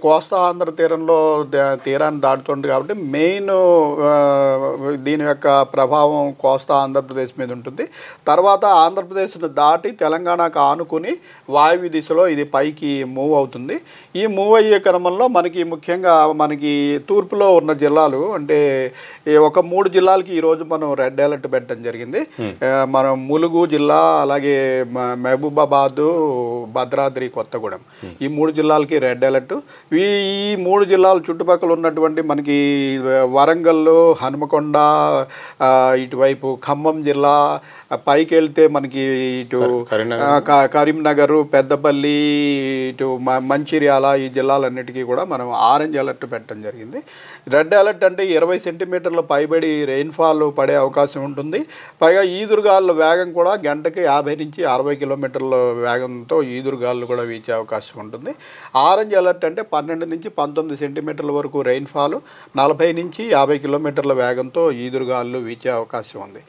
కోస్తా ఆంధ్ర తీరంలో తీరాన్ని దాటుతుంది కాబట్టి మెయిన్ దీని యొక్క ప్రభావం కోస్తా ఆంధ్రప్రదేశ్ మీద ఉంటుంది. తర్వాత ఆంధ్రప్రదేశ్‌ని దాటి తెలంగాణకు ఆనుకుని వాయువ్య దిశలో ఇది పైకి మూవ్ అవుతుంది. ఈ మూవ్ అయ్యే క్రమంలో మనకి ముఖ్యంగా తూర్పులో ఉన్న జిల్లాలు అంటే ఒక 3 జిల్లాలకి ఈరోజు మనం రెడ్ అలర్ట్ పెట్టడం జరిగింది. మనం ములుగు జిల్లా, అలాగే మహబూబాబాదు, భద్రాద్రి కొత్తగూడెం ఈ 3 జిల్లాలకి రెడ్ అలర్ట్. ఈ 3 జిల్లాల చుట్టుపక్కల ఉన్నటువంటి మనకి వరంగల్, హనుమకొండ, ఇటువైపు ఖమ్మం జిల్లా, పైకి వెళ్తే మనకి ఇటు కరీంనగర్, పెద్దపల్లి, ఇటు మంచిర్యాల ఈ జిల్లాలన్నిటికీ కూడా మనం ఆరెంజ్ అలర్ట్ పెట్టడం జరిగింది. రెడ్ అలర్ట్ అంటే 20 సెంటీమీటర్ల పైబడి రెయిన్ఫాల్ పడే అవకాశం ఉంటుంది. పైగా ఈదురుగాలుల వేగం కూడా గంటకి 50 నుంచి 60 కిలోమీటర్ల వేగంతో ఈదురుగాలు కూడా వీచే అవకాశం ఉంటుంది. ఆరెంజ్ అలర్ట్ అంటే 12 నుంచి 19 సెంటీమీటర్ల వరకు రెయిన్ఫాల్, 40 నుంచి 50 కిలోమీటర్ల వేగంతో ఈదురుగాలు వీచే అవకాశం ఉంది.